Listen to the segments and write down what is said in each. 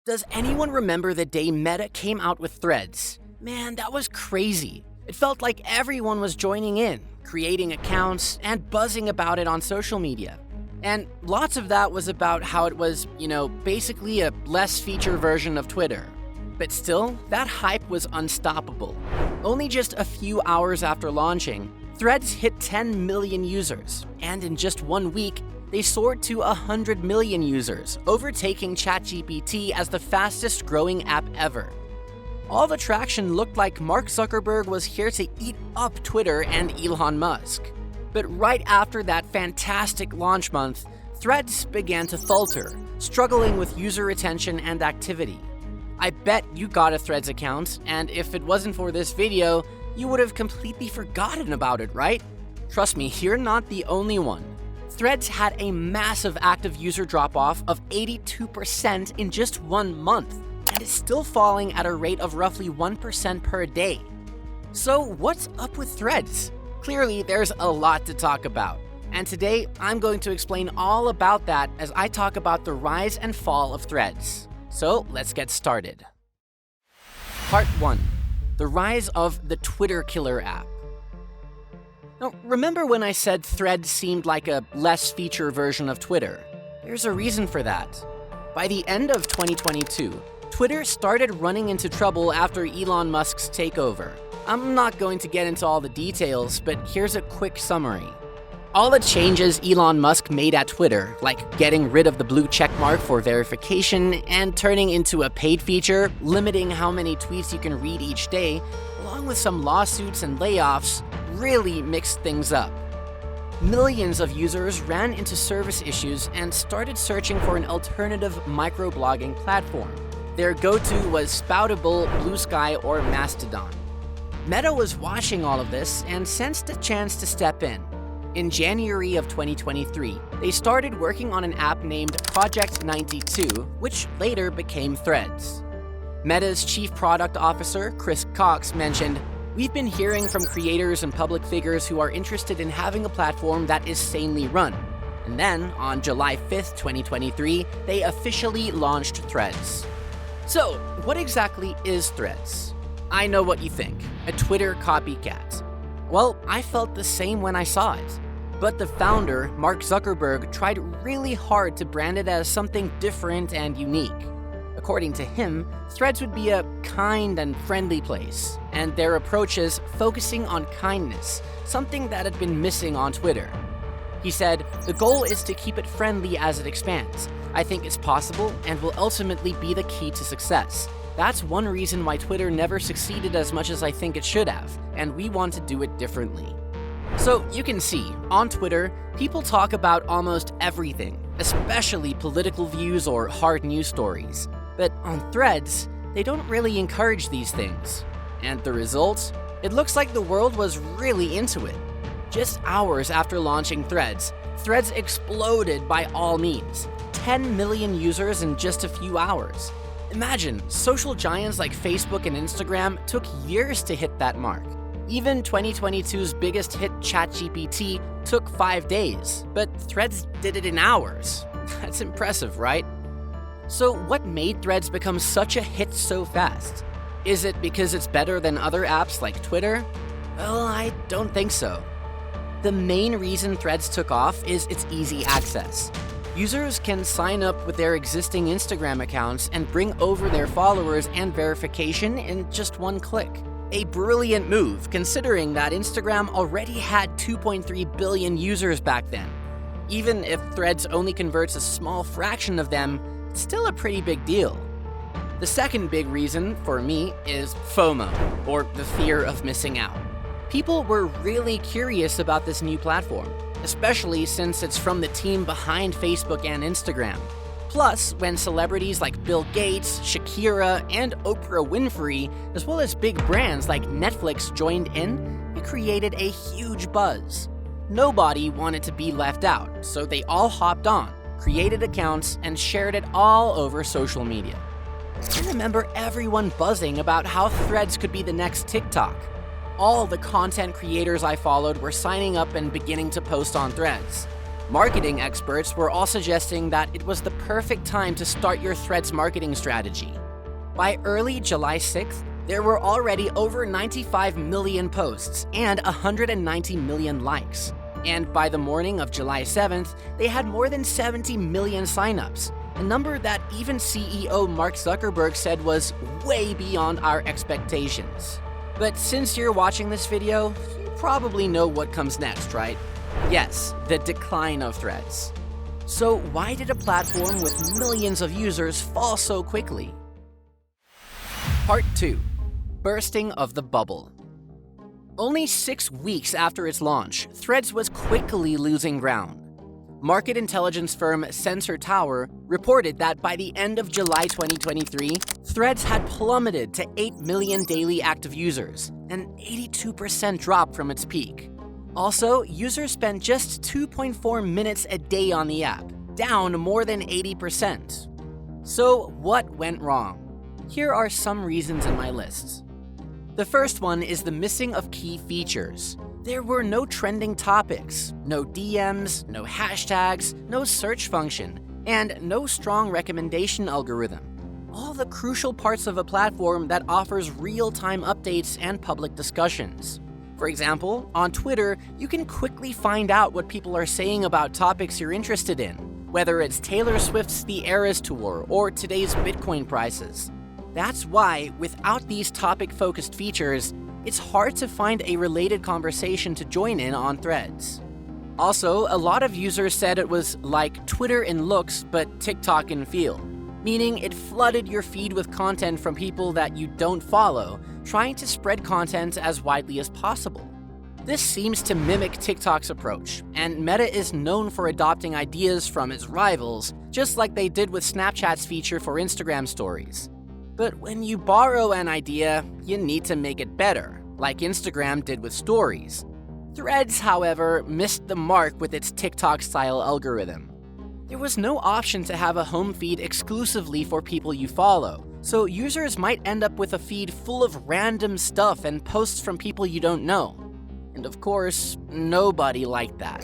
Does anyone remember the day Meta came out with Threads? Man, that was crazy. It felt like everyone was joining in, creating accounts, and buzzing about it on social media. And lots of that was about how it was, basically a less feature version of Twitter. But still, that hype was unstoppable. Only just a few hours after launching, Threads hit 10 million users, and in just 1 week, they soared to 100 million users, overtaking ChatGPT as the fastest growing app ever. All the traction looked like Mark Zuckerberg was here to eat up Twitter and Elon Musk. But right after that fantastic launch month, Threads began to falter, struggling with user retention and activity. I bet you got a Threads account, and if it wasn't for this video, you would have completely forgotten about it, right? Trust me, you're not the only one. Threads had a massive active user drop-off of 82% in just 1 month, and is still falling at a rate of roughly 1% per day. So what's up with Threads? Clearly, there's a lot to talk about. And today, I'm going to explain all about that as I talk about the rise and fall of Threads. So let's get started. Part 1. The rise of the Twitter killer app. Now, remember when I said Threads seemed like a less feature version of Twitter? There's a reason for that. By the end of 2022, Twitter started running into trouble after Elon Musk's takeover. I'm not going to get into all the details, but here's a quick summary. All the changes Elon Musk made at Twitter, like getting rid of the blue checkmark for verification and turning into a paid feature, limiting how many tweets you can read each day, along with some lawsuits and layoffs, really mixed things up. Millions of users ran into service issues and started searching for an alternative microblogging platform. Their go-to was Spoutable, Blue Sky, or Mastodon. Meta was watching all of this and sensed a chance to step in. In January of 2023, they started working on an app named Project 92, which later became Threads. Meta's chief product officer, Chris Cox, mentioned, "We've been hearing from creators and public figures who are interested in having a platform that is sanely run." And then, on July 5th, 2023, they officially launched Threads. So, what exactly is Threads? I know what you think, a Twitter copycat. Well, I felt the same when I saw it. But the founder, Mark Zuckerberg, tried really hard to brand it as something different and unique. According to him, Threads would be a kind and friendly place, and their approach is focusing on kindness, something that had been missing on Twitter. He said, "The goal is to keep it friendly as it expands. I think it's possible and will ultimately be the key to success. That's one reason why Twitter never succeeded as much as I think it should have, and we want to do it differently." So you can see, on Twitter, people talk about almost everything, especially political views or hard news stories. But on Threads, they don't really encourage these things. And the result? It looks like the world was really into it. Just hours after launching Threads exploded by all means. 10 million users in just a few hours. Imagine, social giants like Facebook and Instagram took years to hit that mark. Even 2022's biggest hit, ChatGPT, took 5 days, but Threads did it in hours. That's impressive, right? So what made Threads become such a hit so fast? Is it because it's better than other apps like Twitter? Well, I don't think so. The main reason Threads took off is its easy access. Users can sign up with their existing Instagram accounts and bring over their followers and verification in just 1 click. A brilliant move, considering that Instagram already had 2.3 billion users back then. Even if Threads only converts a small fraction of them, it's still a pretty big deal. The second big reason, for me, is FOMO, or the fear of missing out. People were really curious about this new platform, especially since it's from the team behind Facebook and Instagram. Plus, when celebrities like Bill Gates, Shakira, and Oprah Winfrey, as well as big brands like Netflix joined in, it created a huge buzz. Nobody wanted to be left out, so they all hopped on, created accounts, and shared it all over social media. I remember everyone buzzing about how Threads could be the next TikTok. All the content creators I followed were signing up and beginning to post on Threads. Marketing experts were all suggesting that it was the perfect time to start your Threads marketing strategy. By early July 6th, there were already over 95 million posts and 190 million likes. And by the morning of July 7th, they had more than 70 million signups, a number that even CEO Mark Zuckerberg said was way beyond our expectations. But since you're watching this video, you probably know what comes next, right? Yes, the decline of Threads. So why did a platform with millions of users fall so quickly? Part 2. Bursting of the bubble. Only 6 weeks after its launch, Threads was quickly losing ground. Market intelligence firm Sensor Tower reported that by the end of July 2023, Threads had plummeted to 8 million daily active users, an 82% drop from its peak. Also, users spent just 2.4 minutes a day on the app, down more than 80%. So, what went wrong? Here are some reasons in my list. The first one is the missing of key features. There were no trending topics, no DMs, no hashtags, no search function, and no strong recommendation algorithm. All the crucial parts of a platform that offers real-time updates and public discussions. For example, on Twitter, you can quickly find out what people are saying about topics you're interested in, whether it's Taylor Swift's The Eras Tour or today's Bitcoin prices. That's why, without these topic-focused features, it's hard to find a related conversation to join in on Threads. Also, a lot of users said it was like Twitter in looks but TikTok in feel, meaning it flooded your feed with content from people that you don't follow, trying to spread content as widely as possible. This seems to mimic TikTok's approach, and Meta is known for adopting ideas from its rivals, just like they did with Snapchat's feature for Instagram stories. But when you borrow an idea, you need to make it better, like Instagram did with stories. Threads, however, missed the mark with its TikTok-style algorithm. There was no option to have a home feed exclusively for people you follow, so users might end up with a feed full of random stuff and posts from people you don't know. And of course, nobody liked that.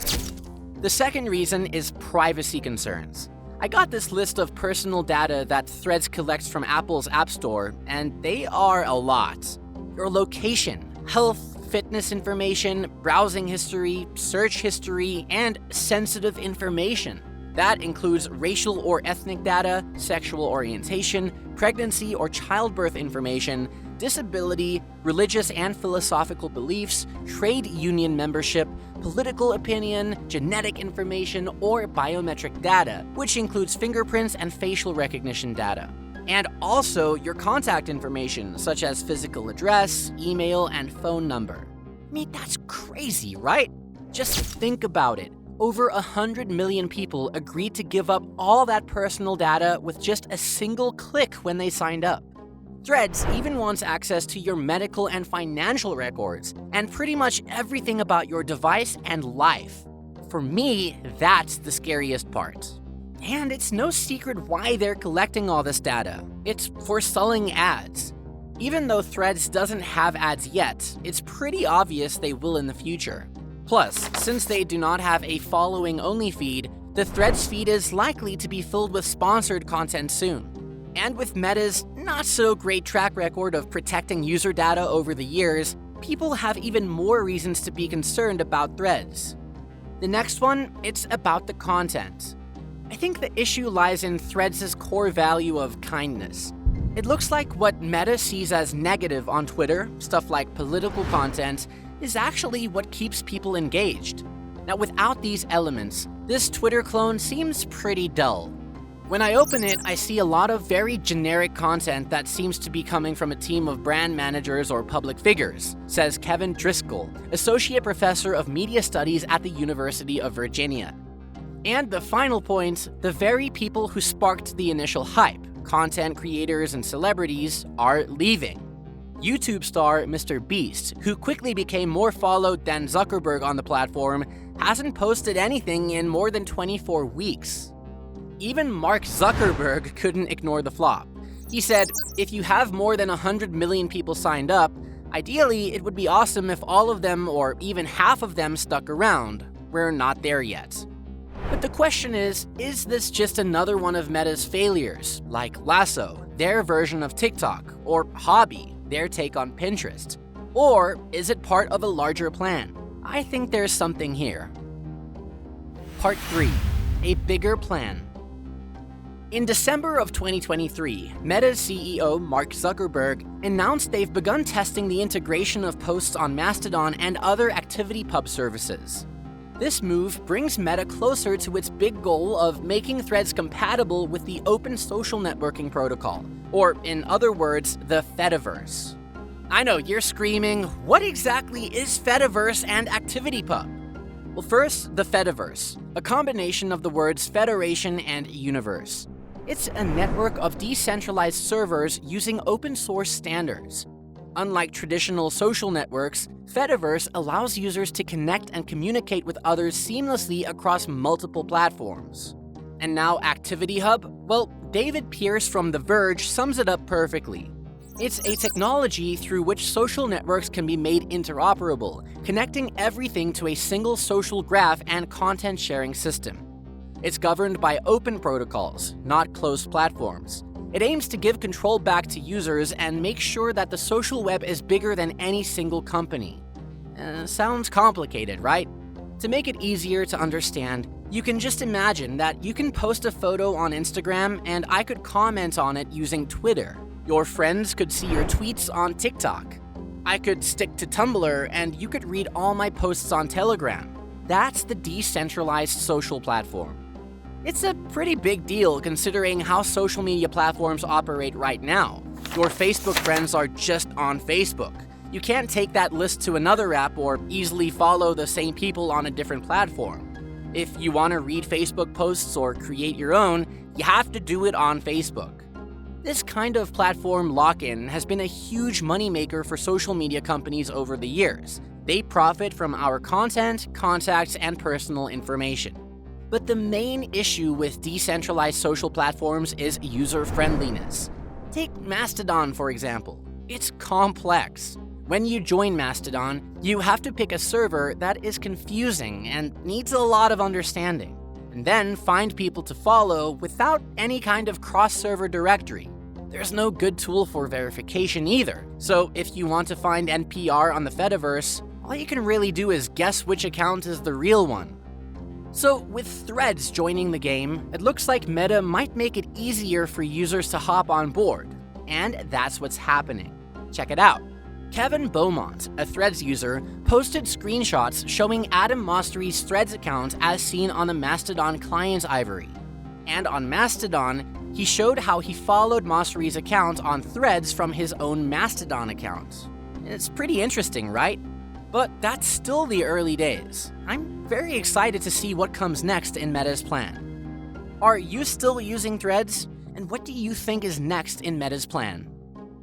The second reason is privacy concerns. I got this list of personal data that Threads collects from Apple's App Store, and they are a lot. Your location, health, fitness information, browsing history, search history, and sensitive information. That includes racial or ethnic data, sexual orientation, pregnancy or childbirth information, disability, religious and philosophical beliefs, trade union membership, political opinion, genetic information, or biometric data, which includes fingerprints and facial recognition data. And also your contact information, such as physical address, email, and phone number. I mean, that's crazy, right? Just think about it. Over 100 million people agreed to give up all that personal data with just a single click when they signed up. Threads even wants access to your medical and financial records, and pretty much everything about your device and life. For me, that's the scariest part. And it's no secret why they're collecting all this data. It's for selling ads. Even though Threads doesn't have ads yet, it's pretty obvious they will in the future. Plus, since they do not have a following-only feed, the Threads feed is likely to be filled with sponsored content soon. And with Meta's not-so-great track record of protecting user data over the years, people have even more reasons to be concerned about Threads. The next one, it's about the content. I think the issue lies in Threads' core value of kindness. It looks like what Meta sees as negative on Twitter, stuff like political content, is actually what keeps people engaged. Now, without these elements, this Twitter clone seems pretty dull. When I open it, I see a lot of very generic content that seems to be coming from a team of brand managers or public figures, says Kevin Driscoll, Associate Professor of Media Studies at the University of Virginia. And the final point, the very people who sparked the initial hype, content creators and celebrities, are leaving. YouTube star Mr. Beast, who quickly became more followed than Zuckerberg on the platform, hasn't posted anything in more than 24 weeks. Even Mark Zuckerberg couldn't ignore the flop. He said, if you have more than 100 million people signed up, ideally it would be awesome if all of them or even half of them stuck around. We're not there yet. But the question is this just another one of Meta's failures, like Lasso, their version of TikTok, or Hobby, their take on Pinterest? Or is it part of a larger plan? I think there's something here. Part 3. A bigger plan. In December of 2023, Meta's CEO Mark Zuckerberg announced they've begun testing the integration of posts on Mastodon and other ActivityPub services. This move brings Meta closer to its big goal of making Threads compatible with the Open Social Networking Protocol, or in other words, the Fediverse. I know you're screaming, what exactly is Fediverse and ActivityPub? Well, first, the Fediverse, a combination of the words federation and universe. It's a network of decentralized servers using open source standards. Unlike traditional social networks, Fediverse allows users to connect and communicate with others seamlessly across multiple platforms. And now ActivityHub? Well, David Pierce from The Verge sums it up perfectly. It's a technology through which social networks can be made interoperable, connecting everything to a single social graph and content sharing system. It's governed by open protocols, not closed platforms. It aims to give control back to users and make sure that the social web is bigger than any single company. Sounds complicated, right? To make it easier to understand, you can just imagine that you can post a photo on Instagram and I could comment on it using Twitter. Your friends could see your tweets on TikTok. I could stick to Tumblr and you could read all my posts on Telegram. That's the decentralized social platform. It's a pretty big deal considering how social media platforms operate right now. Your Facebook friends are just on Facebook. You can't take that list to another app or easily follow the same people on a different platform. If you want to read Facebook posts or create your own, you have to do it on Facebook. This kind of platform lock-in has been a huge moneymaker for social media companies over the years. They profit from our content, contacts, and personal information. But the main issue with decentralized social platforms is user-friendliness. Take Mastodon, for example. It's complex. When you join Mastodon, you have to pick a server that is confusing and needs a lot of understanding, and then find people to follow without any kind of cross-server directory. There's no good tool for verification either, so if you want to find NPR on the Fediverse, all you can really do is guess which account is the real one. So with Threads joining the game, it looks like Meta might make it easier for users to hop on board, and that's what's happening. Check it out. Kevin Beaumont, a Threads user, posted screenshots showing Adam Mosseri's Threads account as seen on the Mastodon client Ivory. And on Mastodon, he showed how he followed Mosseri's account on Threads from his own Mastodon account. It's pretty interesting, right? But that's still the early days. I'm very excited to see what comes next in Meta's plan. Are you still using Threads? And what do you think is next in Meta's plan?